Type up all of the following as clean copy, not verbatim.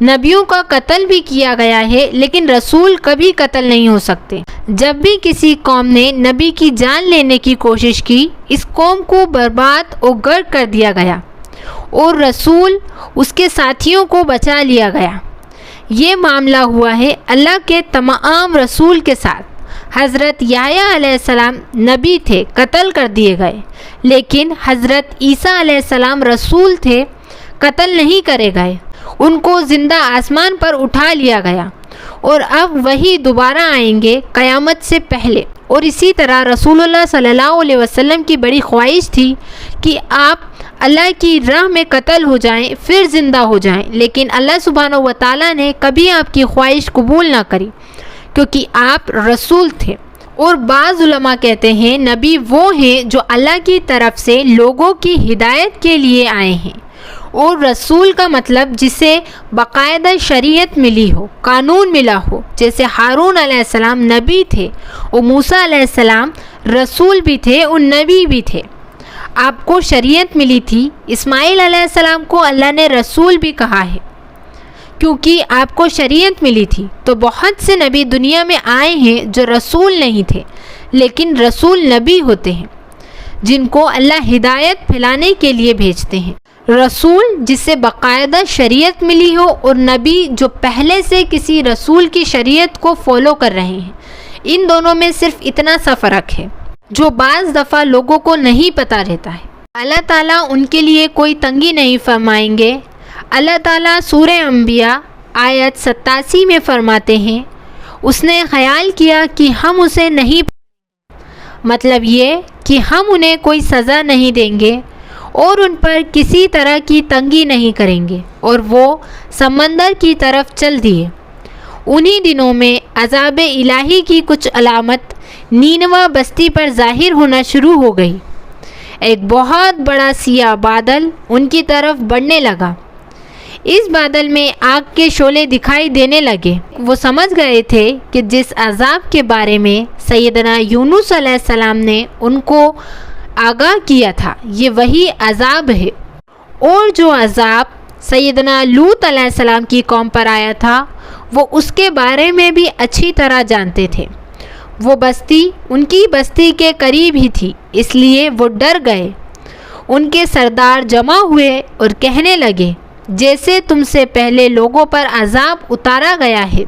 نبیوں کا قتل بھی کیا گیا ہے، لیکن رسول کبھی قتل نہیں ہو سکتے۔ جب بھی کسی قوم نے نبی کی جان لینے کی کوشش کی، اس قوم کو برباد و غرق کر دیا گیا اور رسول اس کے ساتھیوں کو بچا لیا گیا۔ یہ معاملہ ہوا ہے اللہ کے تمام رسول کے ساتھ۔ حضرت یحییٰ علیہ السلام نبی تھے، قتل کر دیے گئے، لیکن حضرت عیسیٰ علیہ السلام رسول تھے، قتل نہیں کرے گئے، ان کو زندہ آسمان پر اٹھا لیا گیا، اور اب وہی دوبارہ آئیں گے قیامت سے پہلے۔ اور اسی طرح رسول اللہ صلی اللہ علیہ وسلم کی بڑی خواہش تھی کہ آپ اللہ کی راہ میں قتل ہو جائیں پھر زندہ ہو جائیں، لیکن اللہ سبحانہ و تعالیٰ نے کبھی آپ کی خواہش قبول نہ کری، کیونکہ آپ رسول تھے۔ اور بعض علماء کہتے ہیں نبی وہ ہیں جو اللہ کی طرف سے لوگوں کی ہدایت کے لیے آئے ہیں، اور رسول کا مطلب جسے باقاعدہ شریعت ملی ہو، قانون ملا ہو، جیسے ہارون علیہ السلام نبی تھے اور موسیٰ علیہ السلام رسول بھی تھے اور نبی بھی تھے۔ آپ کو شریعت ملی تھی۔ اسماعیل علیہ السلام کو اللہ نے رسول بھی کہا ہے کیونکہ آپ کو شریعت ملی تھی۔ تو بہت سے نبی دنیا میں آئے ہیں جو رسول نہیں تھے، لیکن رسول نبی ہوتے ہیں جن کو اللہ ہدایت پھیلانے کے لیے بھیجتے ہیں۔ رسول جس سے باقاعدہ شریعت ملی ہو، اور نبی جو پہلے سے کسی رسول کی شریعت کو فالو کر رہے ہیں۔ ان دونوں میں صرف اتنا سا فرق ہے جو بعض دفعہ لوگوں کو نہیں پتہ رہتا ہے۔ اللہ تعالیٰ ان کے لیے کوئی تنگی نہیں فرمائیں گے۔ اللہ تعالیٰ سورہ انبیاء آیت 87 میں فرماتے ہیں، اس نے خیال کیا کہ ہم اسے نہیں، مطلب یہ کہ ہم انہیں کوئی سزا نہیں دیں گے اور ان پر کسی طرح کی تنگی نہیں کریں گے، اور وہ سمندر کی طرف چل دیے۔ انہی دنوں میں عذاب الہی کی کچھ علامت نینوا بستی پر ظاہر ہونا شروع ہو گئی۔ ایک بہت بڑا سیاہ بادل ان کی طرف بڑھنے لگا۔ اس بادل میں آگ کے شعلے دکھائی دینے لگے۔ وہ سمجھ گئے تھے کہ جس عذاب کے بارے میں سیدنا یونس علیہ السلام نے ان کو آگاہ کیا تھا، یہ وہی عذاب ہے۔ اور جو عذاب سیدنا لوط علیہ السلام کی قوم پر آیا تھا، وہ اس کے بارے میں بھی اچھی طرح جانتے تھے۔ وہ بستی ان کی بستی کے قریب ہی تھی، اس لیے وہ ڈر گئے۔ ان کے سردار جمع ہوئے اور کہنے لگے، جیسے تم سے پہلے لوگوں پر عذاب اتارا گیا ہے،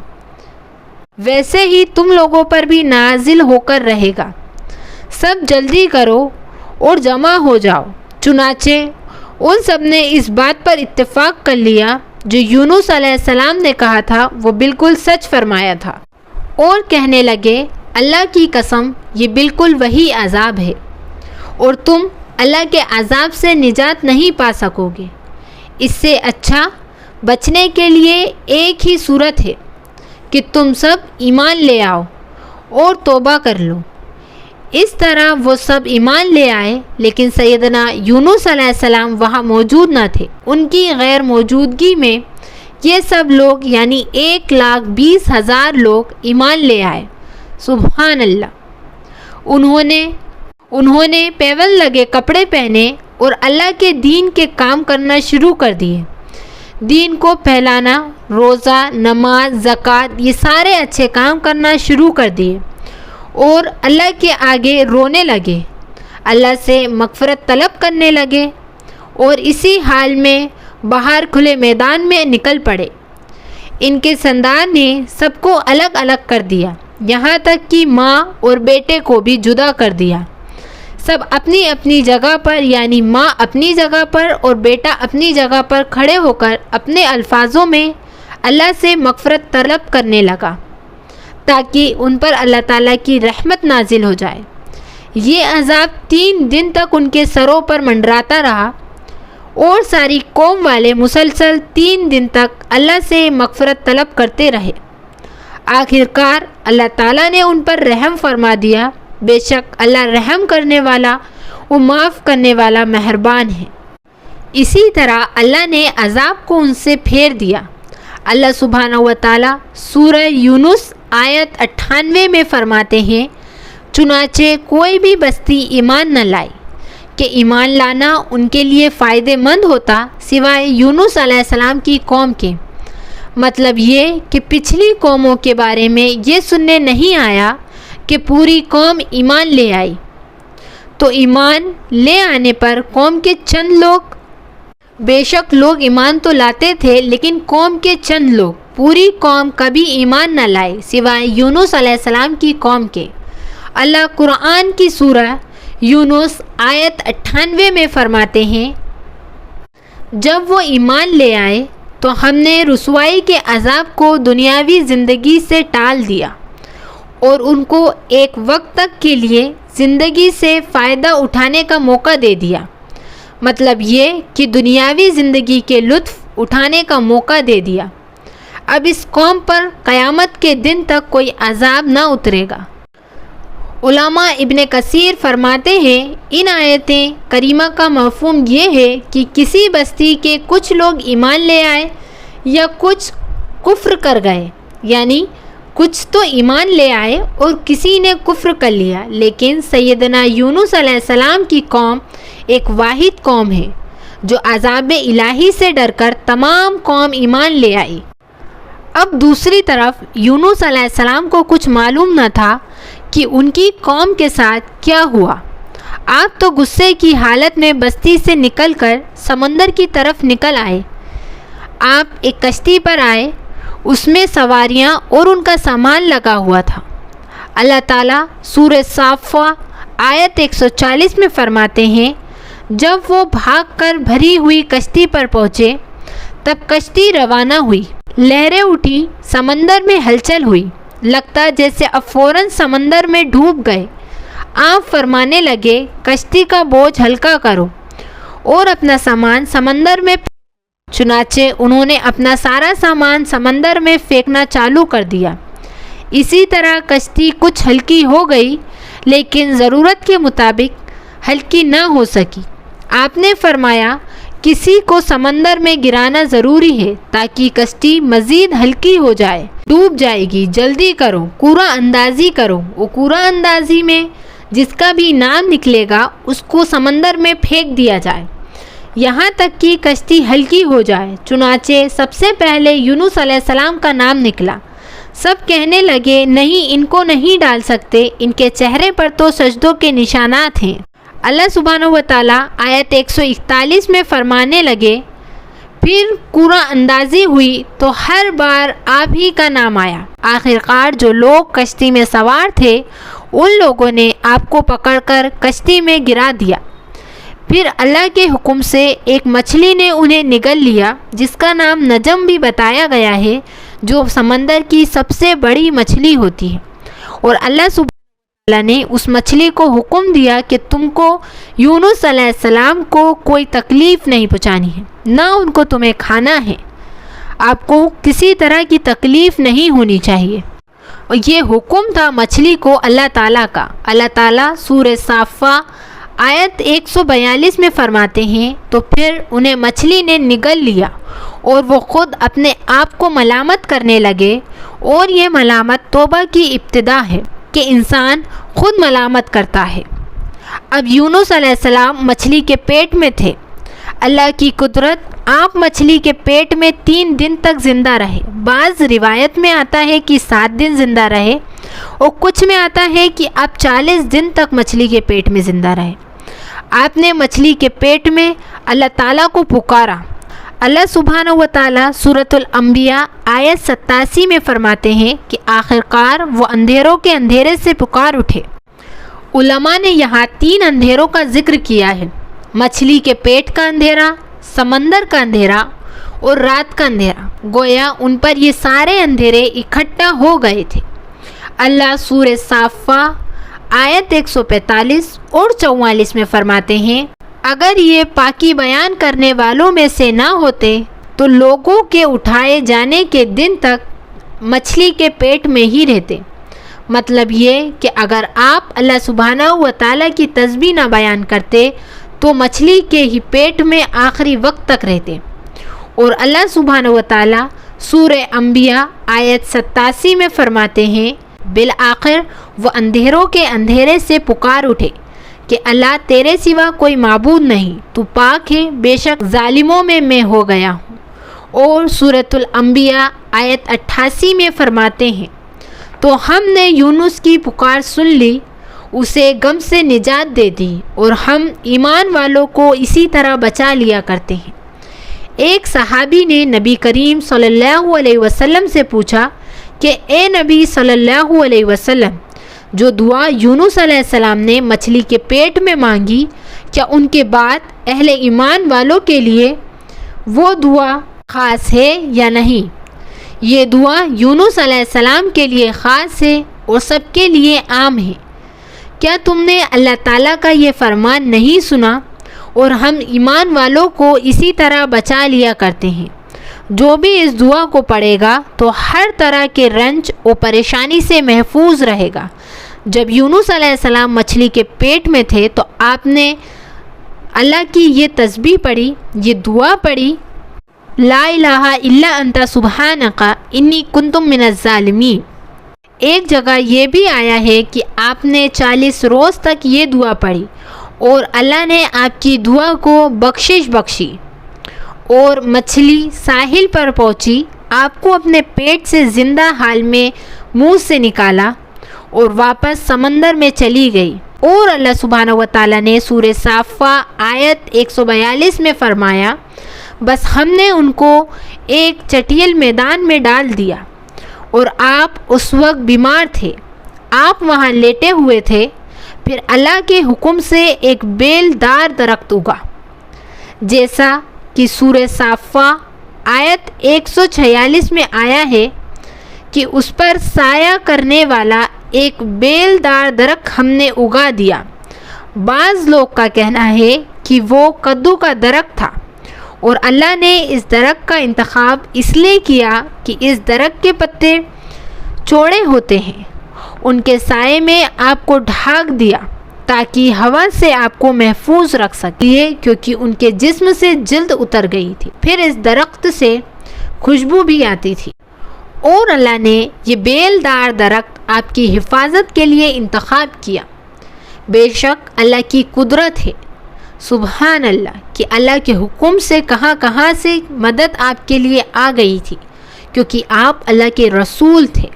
ویسے ہی تم لوگوں پر بھی نازل ہو کر رہے گا۔ سب جلدی کرو اور جمع ہو جاؤ۔ چنانچہ ان سب نے اس بات پر اتفاق کر لیا جو یونس علیہ السلام نے کہا تھا، وہ بالکل سچ فرمایا تھا، اور کہنے لگے، اللہ کی قسم یہ بالکل وہی عذاب ہے، اور تم اللہ کے عذاب سے نجات نہیں پا سکو گے۔ اس سے اچھا بچنے کے لیے ایک ہی صورت ہے کہ تم سب ایمان لے آؤ اور توبہ کر لو۔ اس طرح وہ سب ایمان لے آئے، لیکن سیدنا یونس علیہ السلام وہاں موجود نہ تھے۔ ان کی غیر موجودگی میں یہ سب لوگ یعنی 1,20,000 لوگ ایمان لے آئے۔ سبحان اللہ۔ انہوں نے پیون لگے کپڑے پہنے اور اللہ کے دین کے کام کرنا شروع کر دیے۔ دین کو پھیلانا، روزہ، نماز، زکوٰۃ، یہ سارے اچھے کام کرنا شروع کر دیے، اور اللہ کے آگے رونے لگے، اللہ سے مغفرت طلب کرنے لگے، اور اسی حال میں باہر کھلے میدان میں نکل پڑے۔ ان کے سردار نے سب کو الگ الگ کر دیا، یہاں تک کہ ماں اور بیٹے کو بھی جدا کر دیا۔ سب اپنی اپنی جگہ پر، یعنی ماں اپنی جگہ پر اور بیٹا اپنی جگہ پر کھڑے ہو کر اپنے الفاظوں میں اللہ سے مغفرت طلب کرنے لگا تاکہ ان پر اللہ تعالیٰ کی رحمت نازل ہو جائے۔ یہ عذاب 3 دن تک ان کے سروں پر منڈراتا رہا، اور ساری قوم والے مسلسل 3 دن تک اللہ سے مغفرت طلب کرتے رہے۔ آخرکار اللہ تعالیٰ نے ان پر رحم فرما دیا۔ بے شک اللہ رحم کرنے والا و معاف کرنے والا مہربان ہے۔ اسی طرح اللہ نے عذاب کو ان سے پھیر دیا۔ اللہ سبحانہ و تعالیٰ سورہ یونس آیت 98 میں فرماتے ہیں، چنانچہ کوئی بھی بستی ایمان نہ لائی کہ ایمان لانا ان کے لیے فائدہ مند ہوتا سوائے یونس علیہ السلام کی قوم کے، مطلب یہ کہ پچھلی قوموں کے بارے میں یہ سننے نہیں آیا کہ پوری قوم ایمان لے آئی، تو ایمان لے آنے پر قوم کے چند لوگ، بے شک لوگ ایمان تو لاتے تھے لیکن قوم کے چند لوگ، پوری قوم کبھی ایمان نہ لائے سوائے یونس علیہ السلام کی قوم کے۔ اللہ قرآن کی سورہ یونس آیت 98 میں فرماتے ہیں، جب وہ ایمان لے آئے تو ہم نے رسوائی کے عذاب کو دنیاوی زندگی سے ٹال دیا اور ان کو ایک وقت تک کے لیے زندگی سے فائدہ اٹھانے کا موقع دے دیا۔ مطلب یہ کہ دنیاوی زندگی کے لطف اٹھانے کا موقع دے دیا۔ اب اس قوم پر قیامت کے دن تک کوئی عذاب نہ اترے گا۔ علماء ابن کثیر فرماتے ہیں، ان آیتیں کریمہ کا مفہوم یہ ہے کہ کسی بستی کے کچھ لوگ ایمان لے آئے یا کچھ کفر کر گئے، یعنی کچھ تو ایمان لے آئے اور کسی نے کفر کر لیا، لیکن سیدنا یونس علیہ السلام کی قوم ایک واحد قوم ہے جو عذاب الہی سے ڈر کر تمام قوم ایمان لے آئی۔ اب دوسری طرف یونس علیہ السلام کو کچھ معلوم نہ تھا کہ ان کی قوم کے ساتھ کیا ہوا۔ آپ تو غصے کی حالت میں بستی سے نکل کر سمندر کی طرف نکل آئے۔ آپ ایک کشتی پر آئے، اس میں سواریاں اور ان کا سامان لگا ہوا تھا۔ اللہ تعالیٰ سورہ صافہ آیت 140 میں فرماتے ہیں، جب وہ بھاگ کر بھری ہوئی کشتی پر پہنچے تب کشتی روانہ ہوئی، لہریں اٹھی، سمندر میں ہلچل ہوئی، لگتا جیسے اب فوراً سمندر میں ڈوب گئے۔ آپ فرمانے لگے، کشتی کا بوجھ ہلکا کرو اور اپنا سامان سمندر میں۔ چنانچہ انہوں نے اپنا سارا سامان سمندر میں پھینکنا چالو کر دیا۔ اسی طرح کشتی کچھ ہلکی ہو گئی لیکن ضرورت کے مطابق ہلکی نہ ہو سکی۔ آپ نے فرمایا، کسی کو سمندر میں گرانا ضروری ہے تاکہ کشتی مزید ہلکی ہو جائے، ڈوب جائے گی، جلدی کرو، کوڑا اندازی کرو۔ وہ کوڑا اندازی میں جس کا بھی نام نکلے گا اس کو سمندر میں پھینک دیا جائے یہاں تک کہ کشتی ہلکی ہو جائے۔ چنانچہ سب سے پہلے یونس علیہ السلام کا نام نکلا۔ سب کہنے لگے، نہیں، ان کو نہیں ڈال سکتے، ان کے چہرے پر تو سجدوں کے نشانات ہیں۔ اللہ سبحانہ و تعالیٰ آیت 141 میں فرمانے لگے، پھر قرآن اندازی ہوئی تو ہر بار آپ ہی کا نام آیا۔ آخرکار جو لوگ کشتی میں سوار تھے ان لوگوں نے آپ کو پکڑ کر کشتی میں گرا دیا۔ پھر اللہ کے حکم سے ایک مچھلی نے انہیں نگل لیا، جس کا نام نجم بھی بتایا گیا ہے، جو سمندر کی سب سے بڑی مچھلی ہوتی ہے۔ اور اللہ سبحانہ اللہ نے اس مچھلی کو حکم دیا کہ تم کو یونس علیہ السلام کو کوئی تکلیف نہیں پہنچانی ہے، نہ ان کو تمہیں کھانا ہے، آپ کو کسی طرح کی تکلیف نہیں ہونی چاہیے۔ اور یہ حکم تھا مچھلی کو اللہ تعالیٰ کا۔ اللہ تعالیٰ سورہ صافہ آیت 142 میں فرماتے ہیں، تو پھر انہیں مچھلی نے نگل لیا اور وہ خود اپنے آپ کو ملامت کرنے لگے، اور یہ ملامت توبہ کی ابتدا ہے کہ انسان خود ملامت کرتا ہے۔ اب یونس علیہ السلام مچھلی کے پیٹ میں تھے۔ اللہ کی قدرت، آپ مچھلی کے پیٹ میں 3 دن تک زندہ رہے۔ بعض روایت میں آتا ہے کہ 7 دن زندہ رہے، اور کچھ میں آتا ہے کہ آپ 40 دن تک مچھلی کے پیٹ میں زندہ رہے۔ آپ نے مچھلی کے پیٹ میں اللہ تعالیٰ کو پکارا۔ اللہ سبحانہ و تعالیٰ سورۃ الانبیاء آیت 87 میں فرماتے ہیں کہ آخرکار وہ اندھیروں کے اندھیرے سے پکار اٹھے۔ علماء نے یہاں 3 اندھیروں کا ذکر کیا ہے، مچھلی کے پیٹ کا اندھیرا، سمندر کا اندھیرا اور رات کا اندھیرا۔ گویا ان پر یہ سارے اندھیرے اکٹھا ہو گئے تھے۔ اللہ سورہ صافہ آیت 145 اور 44 میں فرماتے ہیں، اگر یہ پاکی بیان کرنے والوں میں سے نہ ہوتے تو لوگوں کے اٹھائے جانے کے دن تک مچھلی کے پیٹ میں ہی رہتے۔ مطلب یہ کہ اگر آپ اللہ سبحانہ و تعالیٰ کی تسبیح نہ بیان کرتے تو مچھلی کے ہی پیٹ میں آخری وقت تک رہتے۔ اور اللہ سبحانہ و تعالیٰ سورہ انبیاء آیت 87 میں فرماتے ہیں، بالآخر وہ اندھیروں کے اندھیرے سے پکار اٹھے کہ اللہ تیرے سوا کوئی معبود نہیں، تو پاک ہے، بے شک ظالموں میں ہو گیا ہوں۔ اور سورۃ الانبیاء آیت 88 میں فرماتے ہیں، تو ہم نے یونس کی پکار سن لی، اسے غم سے نجات دے دی اور ہم ایمان والوں کو اسی طرح بچا لیا کرتے ہیں۔ ایک صحابی نے نبی کریم صلی اللہ علیہ وسلم سے پوچھا کہ اے نبی صلی اللہ علیہ وسلم، جو دعا یونس علیہ السلام نے مچھلی کے پیٹ میں مانگی، کیا ان کے بعد اہل ایمان والوں کے لیے وہ دعا خاص ہے یا نہیں؟ یہ دعا یونس علیہ السلام کے لیے خاص ہے اور سب کے لیے عام ہے۔ کیا تم نے اللہ تعالیٰ کا یہ فرمان نہیں سنا؟ اور ہم ایمان والوں کو اسی طرح بچا لیا کرتے ہیں۔ جو بھی اس دعا کو پڑھے گا تو ہر طرح کے رنج اور پریشانی سے محفوظ رہے گا۔ جب یونس علیہ السلام مچھلی کے پیٹ میں تھے تو آپ نے اللہ کی یہ تسبیح پڑھی، یہ دعا پڑھی، لا الہ الا انت سبحانک انی کنت من الظالمین۔ ایک جگہ یہ بھی آیا ہے کہ آپ نے 40 روز تک یہ دعا پڑھی اور اللہ نے آپ کی دعا کو بخشش بخشی، اور مچھلی ساحل پر پہنچی، آپ کو اپنے پیٹ سے زندہ حال میں منہ سے نکالا اور واپس سمندر میں چلی گئی۔ اور اللہ سبحانہ و تعالیٰ نے سورہ صافات آیت 142 میں فرمایا، بس ہم نے ان کو ایک چٹیل میدان میں ڈال دیا اور آپ اس وقت بیمار تھے، آپ وہاں لیٹے ہوئے تھے، پھر اللہ کے حکم سے ایک بیل دار درخت اگا، جیسا کہ سورہ صافات آیت 146 میں آیا ہے کہ اس پر سایہ کرنے والا ایک بیل دار درخت ہم نے اگا دیا۔ بعض لوگ کا کہنا ہے کہ وہ کدو کا درخت تھا، اور اللہ نے اس درخت کا انتخاب اس لیے کیا کہ اس درخت کے پتے چوڑے ہوتے ہیں، ان کے سائے میں آپ کو ڈھانک دیا تاکہ ہوا سے آپ کو محفوظ رکھ سکے، کیونکہ ان کے جسم سے جلد اتر گئی تھی۔ پھر اس درخت سے خوشبو بھی آتی تھی، اور اللہ نے یہ بیل دار درخت آپ کی حفاظت کے لیے انتخاب کیا۔ بے شک اللہ کی قدرت ہے، سبحان اللہ، کہ اللہ کے حکم سے کہاں کہاں سے مدد آپ کے لیے آ گئی تھی، کیونکہ آپ اللہ کے رسول تھے۔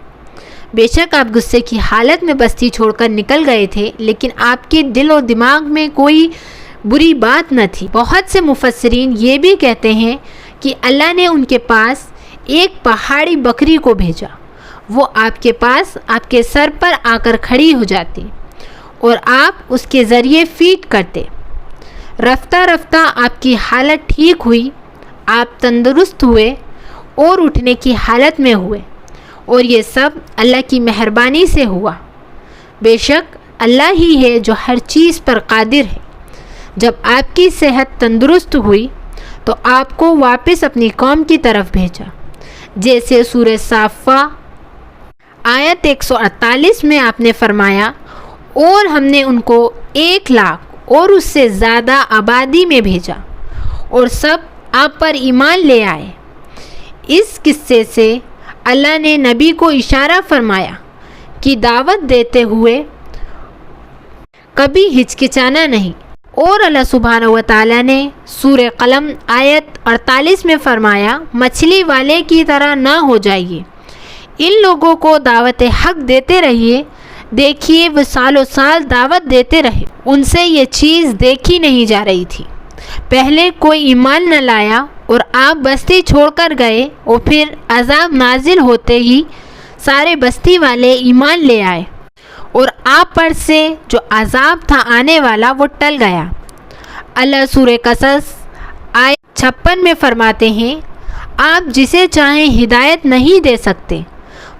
بے شک آپ غصے کی حالت میں بستی چھوڑ کر نکل گئے تھے، لیکن آپ کے دل و دماغ میں کوئی بری بات نہ تھی۔ بہت سے مفسرین یہ بھی کہتے ہیں کہ اللہ نے ان کے پاس ایک پہاڑی بکری کو بھیجا، وہ آپ کے پاس آپ کے سر پر آ کر کھڑی ہو جاتی اور آپ اس کے ذریعے فیڈ کرتے۔ رفتہ رفتہ آپ کی حالت ٹھیک ہوئی، آپ تندرست ہوئے اور اٹھنے کی حالت میں ہوئے، اور یہ سب اللہ کی مہربانی سے ہوا۔ بے شک اللہ ہی ہے جو ہر چیز پر قادر ہے۔ جب آپ کی صحت تندرست ہوئی تو آپ کو واپس اپنی قوم کی طرف بھیجا، جیسے سورہ صافات آیت 148 میں آپ نے فرمایا، اور ہم نے ان کو 1,00,000 اور اس سے زیادہ آبادی میں بھیجا، اور سب آپ پر ایمان لے آئے۔ اس قصے سے اللہ نے نبی کو اشارہ فرمایا کہ دعوت دیتے ہوئے کبھی ہچکچانا نہیں۔ اور اللہ سبحانہ و تعالیٰ نے سورہ قلم آیت 48 میں فرمایا، مچھلی والے کی طرح نہ ہو جائیے، ان لوگوں کو دعوت حق دیتے رہیے، دیکھیے وہ سالوں سال دعوت دیتے رہے، ان سے یہ چیز دیکھی نہیں جا رہی تھی۔ پہلے کوئی ایمان نہ لایا اور آپ بستی چھوڑ کر گئے، اور پھر عذاب نازل ہوتے ہی سارے بستی والے ایمان لے آئے، اور آپ پر سے جو عذاب تھا آنے والا وہ ٹل گیا۔ اللہ سورہ قصص آیت 56 میں فرماتے ہیں، آپ جسے چاہیں ہدایت نہیں دے سکتے،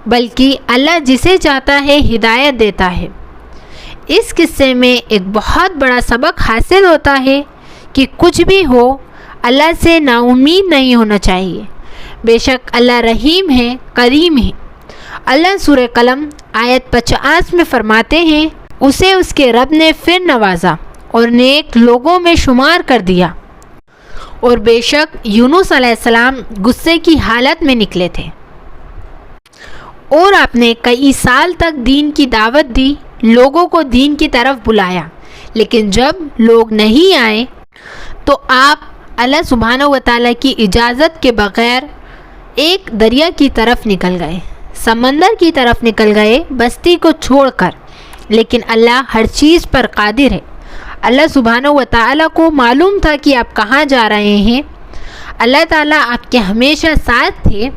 بلکہ اللہ جسے چاہتا ہے ہدایت دیتا ہے۔ اس قصے میں ایک بہت بڑا سبق حاصل ہوتا ہے کہ کچھ بھی ہو اللہ سے نا امید نہیں ہونا چاہیے۔ بے شک اللہ رحیم ہے، کریم ہے۔ اللہ سورہ قلم آیت 50 میں فرماتے ہیں، اسے اس کے رب نے پھر نوازا اور نیک لوگوں میں شمار کر دیا۔ اور بے شک یونس علیہ السلام غصے کی حالت میں نکلے تھے، اور آپ نے کئی سال تک دین کی دعوت دی، لوگوں کو دین کی طرف بلایا، لیکن جب لوگ نہیں آئے تو آپ اللہ سبحانہ و تعالیٰ کی اجازت کے بغیر ایک دریا کی طرف نکل گئے، سمندر کی طرف نکل گئے بستی کو چھوڑ کر، لیکن اللہ ہر چیز پر قادر ہے۔ اللہ سبحانہ و تعالیٰ کو معلوم تھا کہ آپ کہاں جا رہے ہیں، اللہ تعالیٰ آپ کے ہمیشہ ساتھ تھے۔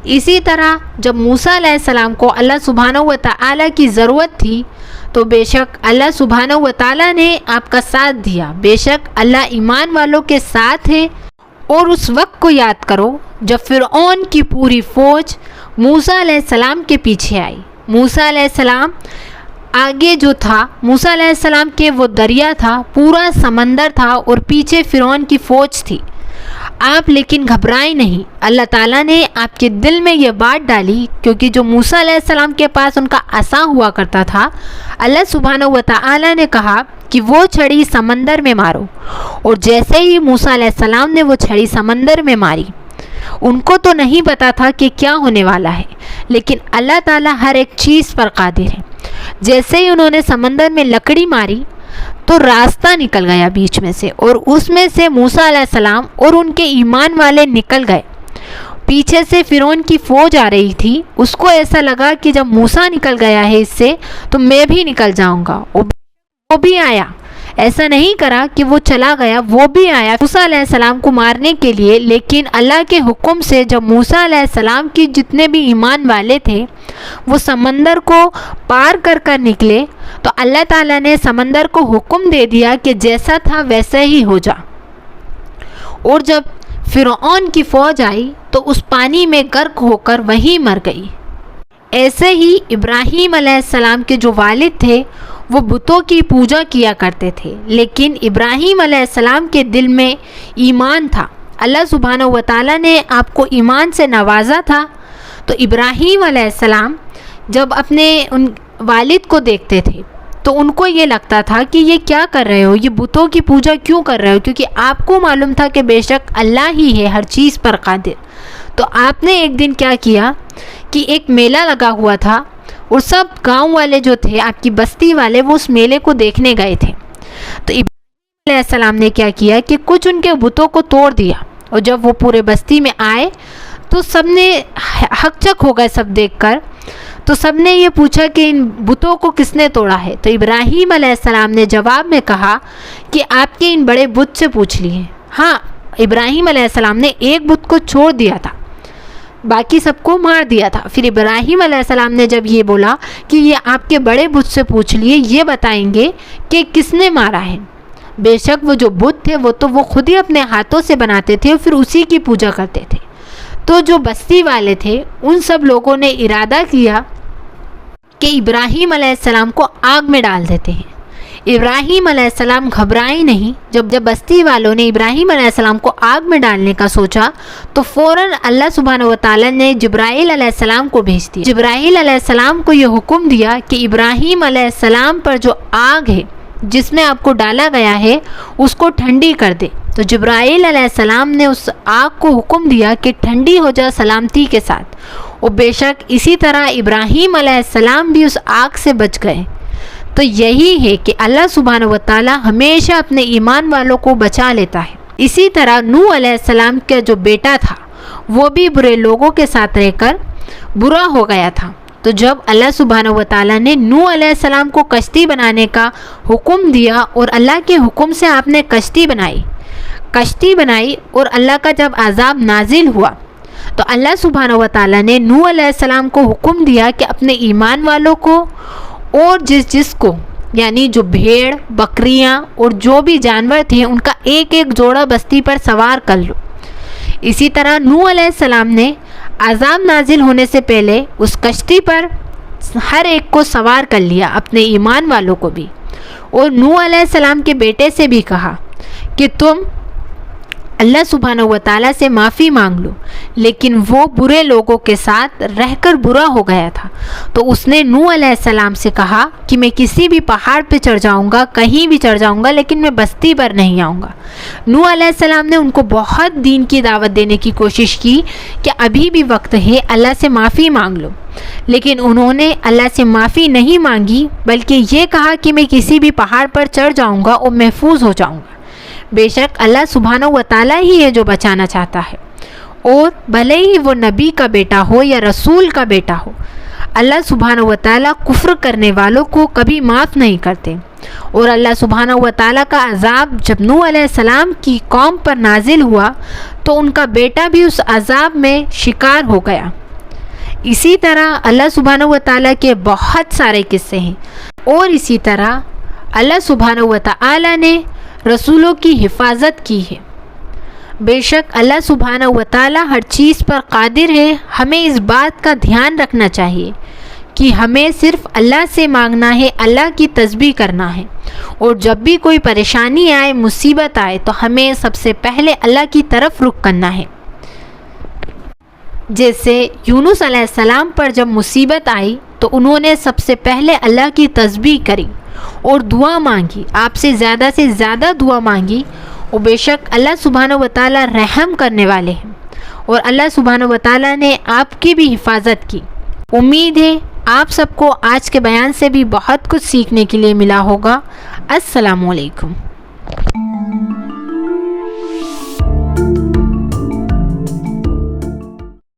اسی طرح جب موسیٰ علیہ السلام کو اللہ سبحانہ و تعالیٰ کی ضرورت تھی تو بے شک اللہ سبحانہ و تعالیٰ نے آپ کا ساتھ دیا۔ بے شک اللہ ایمان والوں کے ساتھ ہے۔ اور اس وقت کو یاد کرو جب فرعون کی پوری فوج موسیٰ علیہ السلام کے پیچھے آئی۔ موسیٰ علیہ السلام آگے جو تھا، موسیٰ علیہ السلام کے وہ دریا تھا، پورا سمندر تھا اور پیچھے فرعون کی فوج تھی۔ آپ لیکن گھبرائیں نہیں، اللہ تعالیٰ نے آپ کے دل میں یہ بات ڈالی، کیونکہ جو موسیٰ علیہ السلام کے پاس ان کا عصا ہوا کرتا تھا، اللہ سبحانہ و تعالیٰ نے کہا کہ وہ چھڑی سمندر میں مارو، اور جیسے ہی موسیٰ علیہ السلام نے وہ چھڑی سمندر میں ماری، ان کو تو نہیں پتا تھا کہ کیا ہونے والا ہے، لیکن اللہ تعالیٰ ہر ایک چیز پر قادر ہے۔ جیسے ہی انہوں نے سمندر میں لکڑی ماری تو راستہ نکل گیا بیچ میں سے، اور اس میں سے موسیٰ علیہ السلام اور ان کے ایمان والے نکل گئے۔ پیچھے سے فرعون کی فوج آ رہی تھی، اس کو ایسا لگا کہ جب موسیٰ نکل گیا ہے اس سے تو میں بھی نکل جاؤں گا، وہ بھی آیا۔ ایسا نہیں کرا کہ وہ چلا گیا، وہ بھی آیا موسیٰ علیہ السلام کو مارنے کے لیے، لیکن اللہ کے حکم سے جب موسیٰ علیہ السلام کی جتنے بھی ایمان والے تھے وہ سمندر کو پار کر کر نکلے تو اللہ تعالیٰ نے سمندر کو حکم دے دیا کہ جیسا تھا ویسا ہی ہو جا۔ اور جب فرعون کی فوج آئی تو اس پانی میں غرق ہو کر وہیں مر گئی۔ ایسے ہی ابراہیم علیہ السلام کے جو والد تھے وہ بتوں کی پوجا کیا کرتے تھے، لیکن ابراہیم علیہ السلام کے دل میں ایمان تھا۔ اللہ سبحانہ و تعالیٰ نے آپ کو ایمان سے نوازا تھا، تو ابراہیم علیہ السلام جب اپنے ان والد کو دیکھتے تھے تو ان کو یہ لگتا تھا کہ یہ کیا کر رہے ہو، یہ بتوں کی پوجا کیوں کر رہے ہو، کیونکہ آپ کو معلوم تھا کہ بے شک اللہ ہی ہے ہر چیز پر قادر۔ تو آپ نے ایک دن کیا کیا کہ ایک میلہ لگا ہوا تھا اور سب گاؤں والے جو تھے، آپ کی بستی والے، وہ اس میلے کو دیکھنے گئے تھے۔ تو ابراہیم علیہ السلام نے کیا کیا کہ کچھ ان کے بتوں کو توڑ دیا، اور جب وہ پورے بستی میں آئے تو سب نے ہک چک ہو گئے، سب دیکھ کر تو سب نے یہ پوچھا کہ ان بتوں کو کس نے توڑا ہے۔ تو ابراہیم علیہ السلام نے جواب میں کہا کہ آپ کے ان بڑے بت سے پوچھ لیے۔ ہاں، ابراہیم علیہ السلام نے ایک بت کو چھوڑ دیا تھا، باقی سب کو مار دیا تھا۔ پھر ابراہیم علیہ السلام نے جب یہ بولا کہ یہ آپ کے بڑے بت سے پوچھ لیے، یہ بتائیں گے کہ کس نے مارا ہے۔ بے شک وہ جو بت تھے وہ خود ہی اپنے ہاتھوں سے بناتے تھے اور پھر اسی کی پوجا کرتے تھے۔ تو جو بستی والے تھے ان سب لوگوں نے ارادہ کیا کہ ابراہیم علیہ السلام کو آگ میں ڈال دیتے ہیں۔ ابراہیم علیہ السلام گھبرائے نہیں۔ جب بستی والوں نے ابراہیم علیہ السلام کو آگ میں ڈالنے کا سوچا تو فوراً اللہ سبحانہ و تعالیٰ نے جبرائیل علیہ السلام کو بھیج دیا۔ جبرائیل علیہ السلام کو یہ حکم دیا کہ ابراہیم علیہ السلام پر جو آگ ہے جس میں آپ کو ڈالا گیا ہے اس کو ٹھنڈی کر دے۔ تو جبرائیل علیہ السلام نے اس آگ کو حکم دیا کہ ٹھنڈی ہو جا سلامتی کے ساتھ، اور بے شک اسی طرح ابراہیم علیہ السلام بھی اس آگ سے بچ گئے۔ تو یہی ہے کہ اللہ سبحانہ و تعالیٰ ہمیشہ اپنے ایمان والوں کو بچا لیتا ہے۔ اسی طرح نوح علیہ السلام کا جو بیٹا تھا وہ بھی برے لوگوں کے ساتھ رہ کر برا ہو گیا تھا۔ تو جب اللہ سبحانہ و تعالیٰ نے نوح علیہ السلام کو کشتی بنانے کا حکم دیا اور اللہ کے حکم سے آپ نے کشتی بنائی اور اللہ کا جب عذاب نازل ہوا تو اللہ سبحانہ و تعالیٰ نے نوح علیہ السلام کو حکم دیا کہ اپنے ایمان والوں کو اور جس کو یعنی جو بھیڑ، بکریاں اور جو بھی جانور تھے ان کا ایک ایک جوڑا بستی پر سوار کر لو۔ اسی طرح نوح علیہ السلام نے عذاب نازل ہونے سے پہلے اس کشتی پر ہر ایک کو سوار کر لیا، اپنے ایمان والوں کو بھی، اور نوح علیہ السلام کے بیٹے سے بھی کہا کہ تم اللہ سبحانہ و تعالیٰ سے معافی مانگ لو، لیکن وہ برے لوگوں کے ساتھ رہ کر برا ہو گیا تھا۔ تو اس نے نوح علیہ السلام سے کہا کہ میں کسی بھی پہاڑ پہ چڑھ جاؤں گا، کہیں بھی چڑھ جاؤں گا، لیکن میں بستی پر نہیں آؤں گا۔ نوح علیہ السلام نے ان کو بہت دین کی دعوت دینے کی کوشش کی کہ ابھی بھی وقت ہے، اللہ سے معافی مانگ لو، لیکن انہوں نے اللہ سے معافی نہیں مانگی، بلکہ یہ کہا کہ میں کسی بھی پہاڑ پر چڑھ جاؤں گا اور محفوظ ہو جاؤں گا۔ بے شک اللہ سبحانہ و تعالیٰ ہی ہے جو بچانا چاہتا ہے، اور بھلے ہی وہ نبی کا بیٹا ہو یا رسول کا بیٹا ہو، اللہ سبحانہ و تعالیٰ کفر کرنے والوں کو کبھی معاف نہیں کرتے۔ اور اللہ سبحانہ و تعالیٰ کا عذاب جب نوح علیہ السلام کی قوم پر نازل ہوا تو ان کا بیٹا بھی اس عذاب میں شکار ہو گیا۔ اسی طرح اللہ سبحانہ و تعالیٰ کے بہت سارے قصے ہیں، اور اسی طرح اللہ سبحانہ و تعالیٰ نے رسولوں کی حفاظت کی ہے۔ بے شک اللہ سبحانہ و تعالیٰ ہر چیز پر قادر ہے۔ ہمیں اس بات کا دھیان رکھنا چاہیے کہ ہمیں صرف اللہ سے مانگنا ہے، اللہ کی تسبیح کرنا ہے، اور جب بھی کوئی پریشانی آئے، مصیبت آئے تو ہمیں سب سے پہلے اللہ کی طرف رخ کرنا ہے۔ جیسے یونس علیہ السلام پر جب مصیبت آئی تو انہوں نے سب سے پہلے اللہ کی تسبیح کری اور دعا مانگی، آپ سے زیادہ دعا مانگی، اور بے شک اللہ سبحانہ و تعالیٰ رحم کرنے والے ہیں، اور اللہ سبحانہ و تعالیٰ نے آپ کی بھی حفاظت کی۔ امید ہے آپ سب کو آج کے بیان سے بھی بہت کچھ سیکھنے کے لیے ملا ہوگا۔ السلام علیکم۔